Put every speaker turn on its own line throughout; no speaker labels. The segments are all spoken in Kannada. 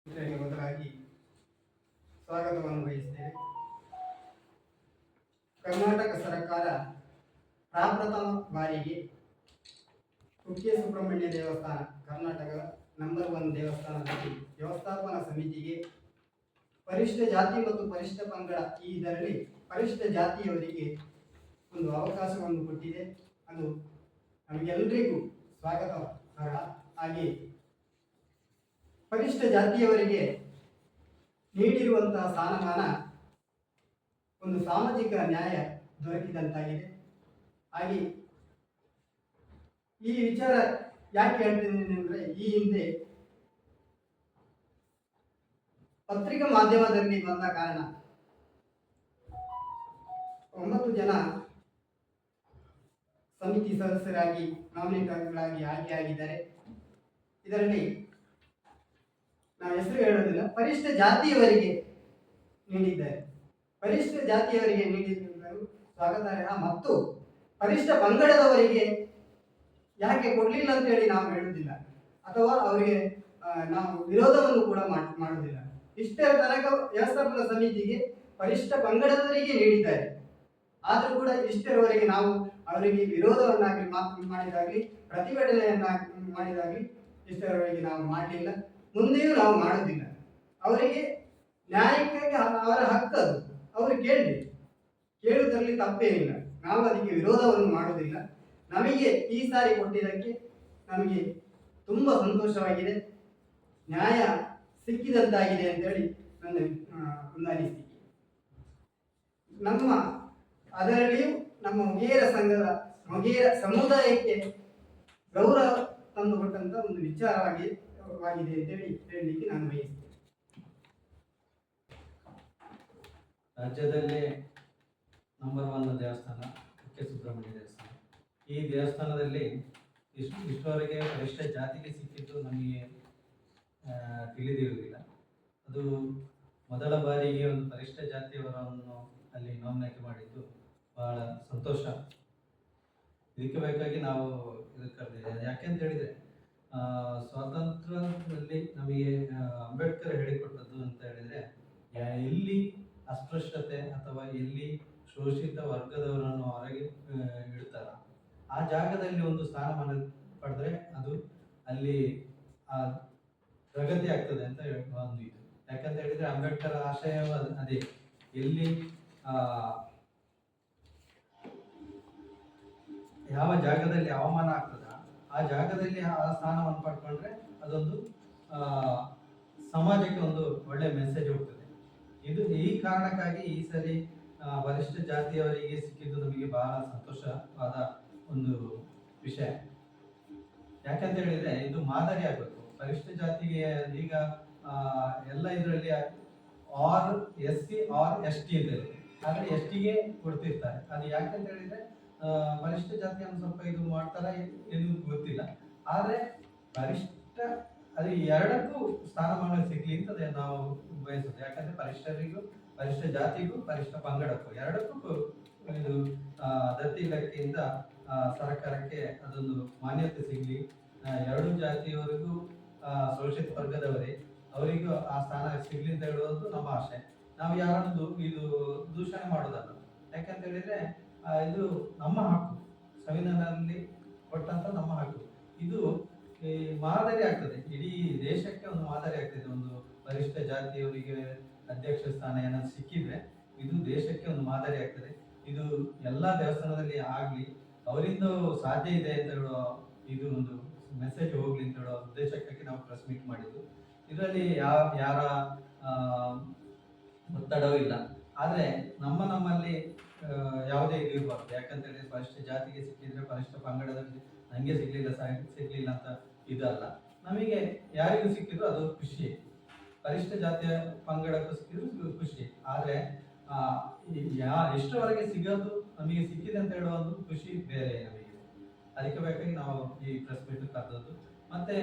ಮೊದಲಾಗಿ ಸ್ವಾಗತವನ್ನು ಬಯಸುತ್ತೇವೆ. ಕರ್ನಾಟಕ ಸರ್ಕಾರ ಪ್ರಪ್ರಥಮ ಬಾರಿಗೆ ಕುಕ್ಕೆ ಸುಬ್ರಹ್ಮಣ್ಯ ದೇವಸ್ಥಾನ ಕರ್ನಾಟಕದ ನಂಬರ್ 1 ದೇವಸ್ಥಾನದಲ್ಲಿ ವ್ಯವಸ್ಥಾಪನಾ ಸಮಿತಿಗೆ ಪರಿಶಿಷ್ಟ ಜಾತಿ ಮತ್ತು ಪರಿಶಿಷ್ಟ ಪಂಗಡ ಇದರಲ್ಲಿ ಪರಿಶಿಷ್ಟ ಜಾತಿಯವರಿಗೆ ಒಂದು ಅವಕಾಶವನ್ನು ಕೊಟ್ಟಿದೆ. ಅದು ನಮಗೆಲ್ಲರಿಗೂ ಸ್ವಾಗತ. ಹಾಗೆ ಪರಿಶಿಷ್ಟ ಜಾತಿಯವರಿಗೆ ನೀಡಿರುವಂತಹ ಸ್ಥಾನಮಾನ ಒಂದು ಸಾಮಾಜಿಕ ನ್ಯಾಯ ದೊರಕಿದಂತಾಗಿದೆ. ಹಾಗೆ ಈ ವಿಚಾರ ಯಾಕೆ ಹೇಳ್ತಿದ್ದೀನಿ ಅಂದರೆ, ಈ ಹಿಂದೆ ಪತ್ರಿಕಾ ಮಾಧ್ಯಮದಲ್ಲಿ ಬಂದ ಕಾರಣ 9 ಜನ ಸಮಿತಿ ಸದಸ್ಯರಾಗಿ ನಾಮಿನೇಟ್ಗಳಾಗಿ ಆಯ್ಕೆಯಾಗಿದ್ದಾರೆ. ಇದರಲ್ಲಿ ನಾವು ಹೆಸರು ಹೇಳೋದಿಲ್ಲ. ಪರಿಶಿಷ್ಟ ಜಾತಿಯವರಿಗೆ ನೀಡಿದ್ದಾರೆ. ಪರಿಶಿಷ್ಟ ಜಾತಿಯವರಿಗೆ ನೀಡಿರುವುದು ಸ್ವಾಗತಾರ್ಹ. ಮತ್ತು ಪರಿಶಿಷ್ಟ ಪಂಗಡದವರಿಗೆ ಯಾಕೆ ಕೊಡಲಿಲ್ಲ ಅಂತೇಳಿ ನಾವು ಹೇಳುವುದಿಲ್ಲ, ಅಥವಾ ಅವರಿಗೆ ನಾವು ವಿರೋಧವನ್ನು ಕೂಡ ಮಾಡುವುದಿಲ್ಲ. ಇಷ್ಟರ ತನಕ ವ್ಯವಸ್ಥಾಪನಾ ಸಮಿತಿಗೆ ಪರಿಶಿಷ್ಟ ಪಂಗಡದವರಿಗೆ ನೀಡಿದ್ದಾರೆ. ಆದರೂ ಕೂಡ ಇಷ್ಟರವರೆಗೆ ನಾವು ಅವರಿಗೆ ವಿರೋಧವನ್ನಾಗಲಿ ಮಾಡಿದಾಗಲಿ ಪ್ರತಿಭಟನೆಯನ್ನಾಗಿ ಮಾಡಿದಾಗಲಿ ಇಷ್ಟರವರೆಗೆ ನಾವು ಮಾಡಲಿಲ್ಲ, ಮುಂದೆಯೂ ನಾವು ಮಾಡೋದಿಲ್ಲ. ಅವರಿಗೆ ನ್ಯಾಯಕ್ಕಾಗಿ ಅವರ ಹಕ್ಕದು, ಅವರು ಕೇಳುವುದರಲ್ಲಿ ತಪ್ಪೇನಿಲ್ಲ. ನಾವು ಅದಕ್ಕೆ ವಿರೋಧವನ್ನು ಮಾಡುವುದಿಲ್ಲ. ನಮಗೆ ಈ ಸಾರಿ ಕೊಟ್ಟಿದ್ದಕ್ಕೆ ನಮಗೆ ತುಂಬ ಸಂತೋಷವಾಗಿದೆ, ನ್ಯಾಯ ಸಿಕ್ಕಿದಂತಾಗಿದೆ ಅಂತೇಳಿ ನನ್ನ ಒಂದು ಅನಿಸಿಕೆ. ಅದರಲ್ಲಿಯೂ ನಮ್ಮ ಮೊಗೇರ ಸಮುದಾಯಕ್ಕೆ ಗೌರವ ತಂದುಕೊಟ್ಟಂತ ಒಂದು ವಿಚಾರವಾಗಿದೆ ಅಂತೇಳಿ ಹೇಳಲಿಕ್ಕೆ ನಾನು ಬಯಸ್ತೇನೆ.
ರಾಜ್ಯದಲ್ಲೇ ನಂಬರ್ 1 ದೇವಸ್ಥಾನ ಕುಕ್ಕೆ ಸುಬ್ರಹ್ಮಣ್ಯ ದೇವಸ್ಥಾನ. ಈ ದೇವಸ್ಥಾನದಲ್ಲಿ ಇಷ್ಟವರೆಗೆ ಪರಿಶಿಷ್ಟ ಜಾತಿಗೆ ಸಿಕ್ಕಿದ್ದು ನಮಗೆ ತಿಳಿದಿರುವುದಿಲ್ಲ. ಅದು ಮೊದಲ ಬಾರಿಗೆ ಒಂದು ಪರಿಶಿಷ್ಟ ಜಾತಿಯವರನ್ನು ಅಲ್ಲಿ ನಾಮಿನೇಟ್ ಮಾಡಿದ್ದು ಬಹಳ ಸಂತೋಷ. ಇದಕ್ಕೆ ಬೇಕಾಗಿ ನಾವು ಇದಕ್ಕೆ ಕರೆದಿದ್ದೇವೆ. ಯಾಕೆಂತ ಹೇಳಿದರೆ, ಸ್ವಾತಂತ್ರ್ಯದಲ್ಲಿ ನಮಗೆ ಅಂಬೇಡ್ಕರ್ ಹೇಳಿಕೊಟ್ಟದ್ದು ಅಂತ ಹೇಳಿದರೆ, ಎಲ್ಲಿ ಅಸ್ಪೃಶ್ಯತೆ ಅಥವಾ ಎಲ್ಲಿ ಶೋಷಿತ ವರ್ಗದವರನ್ನು ಹೊರಗೆ ಇಡ್ತಾರ, ಆ ಜಾಗದಲ್ಲಿ ಒಂದು ಸ್ಥಾನಮಾನ ಪಡೆದ್ರೆ ಅದು ಅಲ್ಲಿ ಪ್ರಗತಿ ಆಗ್ತದೆ ಅಂತ ಒಂದು ಇದು. ಯಾಕಂತ ಹೇಳಿದ್ರೆ ಅಂಬೇಡ್ಕರ್ ಆಶಯ ಅದೇ, ಎಲ್ಲಿ ಯಾವ ಜಾಗದಲ್ಲಿ ಅವಮಾನ ಆಗ್ತದ ಆ ಜಾಗದಲ್ಲಿ ಆ ಸ್ಥಾನವನ್ನು ಪಡ್ಕೊಂಡ್ರೆ ಅದೊಂದು ಸಮಾಜಕ್ಕೆ ಒಂದು ಒಳ್ಳೆ ಮೆಸೇಜ್ ಹೋಗ್ತದೆ. ಈ ಕಾರಣಕ್ಕಾಗಿ ಈ ಸರಿ ವರಿಷ್ಠ ಜಾತಿಯವರಿಗೆ ಸಿಕ್ಕಿದ್ದು ನಮಗೆ ಬಹಳ ಸಂತೋಷವಾದ ಒಂದು ವಿಷಯ. ಯಾಕಂತ ಹೇಳಿದ್ರೆ ಇದು ಮಾದರಿ ಆಗಬೇಕು ಪರಿಶಿಷ್ಟ ಜಾತಿಗೆ. ಈಗ ಎಲ್ಲ ಇದರಲ್ಲಿ ಆರ್ SC ಆರ್ ST ಇದೆ, ಆದ್ರೆ STಗೆ ಕೊಡ್ತಿರ್ತಾರೆ. ಅದು ಯಾಕಂತ ಹೇಳಿದ್ರೆ ಪರಿಶಿಷ್ಟ ಜಾತಿಯನ್ನು ಸ್ವಲ್ಪ ಇದು ಮಾಡ್ತಾರೆ ಏನು ಗೊತ್ತಿಲ್ಲ. ಆದ್ರೆ ಪರಿಶಿಷ್ಟ ಅದು ಎರಡಕ್ಕೂ ಸ್ಥಾನಮಾನ ಸಿಗ್ಲಿ ಅಂತ ನಾವು ಬಯಸುತ್ತೆ. ಯಾಕಂದ್ರೆ ಪರಿಶಿಷ್ಟರಿಗೂ, ಪರಿಶಿಷ್ಟ ಜಾತಿಗೂ, ಪರಿಶಿಷ್ಟ ಪಂಗಡಕ್ಕೂ ಎರಡಕ್ಕೂ ಇದು ದತ್ತಿ ಇಲಾಖೆಯಿಂದ ಸರ್ಕಾರಕ್ಕೆ ಅದೊಂದು ಮಾನ್ಯತೆ ಸಿಗ್ಲಿ. ಎರಡು ಜಾತಿಯವರಿಗೂ ಶೋಷಿತ ವರ್ಗದವರೇ ಅವರಿಗೂ ಆ ಸ್ಥಾನ ಸಿಗ್ಲಿ ಅಂತ ಹೇಳುವುದು ನಮ್ಮ ಆಶೆ. ನಾವು ಯಾರನ್ನು ಇದು ದೂಷಣೆ ಮಾಡೋದಲ್ಲ. ಯಾಕಂತ ಹೇಳಿದ್ರೆ ಇದು ನಮ್ಮ ಹಕ್ಕು, ಸಂವಿಧಾನದಲ್ಲಿ ಕೊಟ್ಟಂತ ನಮ್ಮ ಹಕ್ಕು. ಇದು ಈ ಮಾದರಿ ಆಗ್ತದೆ, ಇಡೀ ದೇಶಕ್ಕೆ ಒಂದು ಮಾದರಿ ಆಗ್ತದೆ. ಒಂದು ಪರಿಶಿಷ್ಟ ಜಾತಿಯವರಿಗೆ ಅಧ್ಯಕ್ಷ ಸ್ಥಾನ ಏನಾದ್ರು ಸಿಕ್ಕಿದ್ರೆ ಇದು ದೇಶಕ್ಕೆ ಒಂದು ಮಾದರಿ ಆಗ್ತದೆ. ಇದು ಎಲ್ಲ ದೇವಸ್ಥಾನದಲ್ಲಿ ಆಗ್ಲಿ, ಅವರಿಂದ ಸಾಧ್ಯ ಇದೆ ಅಂತ ಹೇಳುವ ಇದು ಒಂದು ಮೆಸೇಜ್ ಹೋಗ್ಲಿ ಅಂತ ಹೇಳುವ ಉದ್ದೇಶಕ್ಕಾಗಿ ನಾವು ಪ್ರೆಸ್ ಮೀಟ್ ಮಾಡಿದ್ದು. ಇದರಲ್ಲಿ ಯಾರ ಒತ್ತಡವೂ ಇಲ್ಲ. ಆದ್ರೆ ನಮ್ಮಲ್ಲಿ ಯಾವುದೇ ಇದು ಇರಬಾರ್ದು. ಯಾಕಂತ ಹೇಳಿದ್ರೆ ಪರಿಶಿಷ್ಟ ಜಾತಿಗೆ ಸಿಕ್ಕಿದ್ರೆ ಪರಿಶಿಷ್ಟ ಪಂಗಡದಲ್ಲಿ ನಂಗೆ ಸಿಗ್ಲಿಲ್ಲ ಅಂತ ಇದಲ್ಲ. ನಮಗೆ ಯಾರಿಗೂ ಸಿಕ್ಕಿದ್ರು ಅದು ಖುಷಿ, ಪರಿಶಿಷ್ಟ ಜಾತಿಯ ಪಂಗಡಕ್ಕೂ ಸಿಕ್ಕಿದ್ರು ಖುಷಿ. ಆದ್ರೆ ಎಷ್ಟರವರೆಗೆ ಸಿಗೋದು ನಮಗೆ ಸಿಕ್ಕಿದೆ ಅಂತ ಹೇಳುವ ಒಂದು ಖುಷಿ ಬೇರೆ ನಮಗೆ. ಅದಕ್ಕೆ ಬೇಕಾಗಿ ನಾವು ಈ ಪ್ರೆಸ್ ಮೀಟ್ ಕರೆದದ್ದು. ಮತ್ತೆ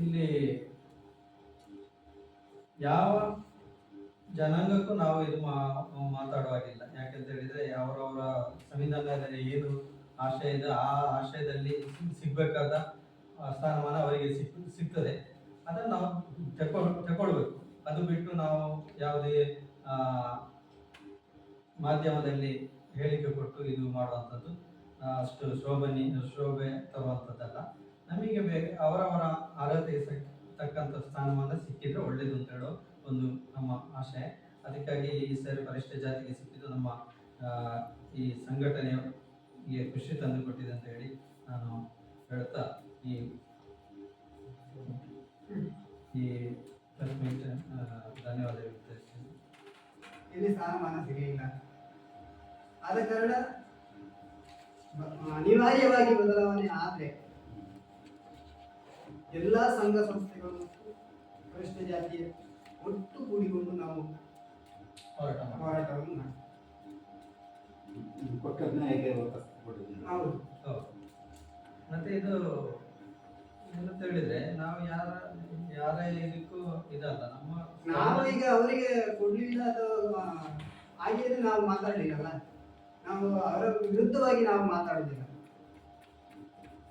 ಇಲ್ಲಿ ಯಾವ ಜನಾಂಗಕ್ಕೂ ನಾವು ಇದು ಮಾತಾಡುವಾಗಿಲ್ಲ. ಯಾಕಂತ ಹೇಳಿದ್ರೆ ಅವರವರ ಸಂವಿಧಾನದಲ್ಲಿ ಏನು ಆಶಯ ಇದೆ ಆ ಆಶಯದಲ್ಲಿ ಸಿಗ್ಬೇಕಾದ ಸ್ಥಾನಮಾನ ಅವರಿಗೆ ಸಿಗ್ತದೆ. ಯಾವುದೇ ಮಾಧ್ಯಮದಲ್ಲಿ ಹೇಳಿಕೆ ಕೊಟ್ಟು ಇದು ಮಾಡುವಂಥದ್ದು ಅಷ್ಟು ಶೋಭೆ ತರುವಂಥದ್ದಲ್ಲ. ನಮಗೆ ಅವರವರ ಅರ್ಹತೆಗೆ ತಕ್ಕಂಥ ಸ್ಥಾನಮಾನ ಸಿಕ್ಕಿದ್ರೆ ಒಳ್ಳೇದು ಅಂತ ಹೇಳೋ ಒಂದು ನಮ್ಮ ಆಶಯ. ಅದಕ್ಕಾಗಿ ಈ ಸಾರಿ ಪರಿಷ್ಠ ಜಾತಿಗೆ ಸಿಕ್ಕಿದ್ದು ನಮ್ಮ ಈ ಸಂಘಟನೆಗೆ ಖುಷಿ ತಂದು ಕೊಟ್ಟಿದೆ ಅಂತ ಹೇಳಿ ನಾನು ಹೇಳ್ತಾ ಈ ಧನ್ಯವಾದ ವ್ಯಕ್ತಪಡಿಸ್ತೀನಿ.
ಇಲ್ಲಿ ಸ್ಥಾನಮಾನ ಸಿಗಲಿಲ್ಲ, ಆದ ಕಾರಣ ಅನಿವಾರ್ಯವಾಗಿ ಬದಲಾವಣೆ ಆದರೆ ಎಲ್ಲ ಸಂಘ ಸಂಸ್ಥೆಗಳು ಪರಿಷ್ಠ ಜಾತಿಯ ಒಟ್ಟು ಕೂಡಿಕೊಂಡು ನಾವು ಹೋರಾಟವನ್ನು ಮಾಡ್ತೀವಿ. ಹೌದು.
ಮತ್ತೆ ಇದು ಏನಂತ ಹೇಳಿದ್ರೆ ನಾವು ಯಾರ ಇದಕ್ಕೂ ಇದಲ್ಲ,
ನಾವು ಈಗ ಅವರಿಗೆ ಕೊಡ್ಲಿಲ್ಲ ಅಥವಾ ಹಾಗೆ ನಾವು ಮಾತಾಡಲಿಲ್ಲಲ್ಲ, ನಾವು ಅವರ ವಿರುದ್ಧವಾಗಿ ನಾವು ಮಾತಾಡುದಿಲ್ಲ.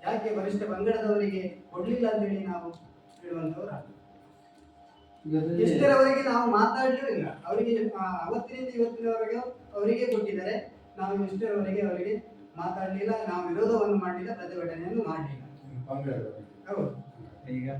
ಯಾಕೆ ವರಿಷ್ಠ ಪಂಗಡದವರಿಗೆ ಕೊಡ್ಲಿಲ್ಲ ಅಂತ ಹೇಳಿ ನಾವು ಹೇಳುವಂತವ್ರು ಇಷ್ಟರವರೆಗೆ ನಾವು ಮಾತಾಡಲೂ ಇಲ್ಲ. ಅವರಿಗೆ ಅವತ್ತಿನಿಂದ ಇವತ್ತಿನವರೆಗೆ ಅವರಿಗೆ ಕೊಟ್ಟಿದ್ದಾರೆ, ನಾವು ಇಷ್ಟರವರೆಗೆ ಅವರಿಗೆ ಮಾತಾಡಲಿಲ್ಲ, ನಾವು ವಿರೋಧವನ್ನು ಮಾಡಲಿಲ್ಲ, ಪ್ರತಿಭಟನೆಯನ್ನು ಮಾಡಲಿಲ್ಲ. ಹೌದು.
ಈಗ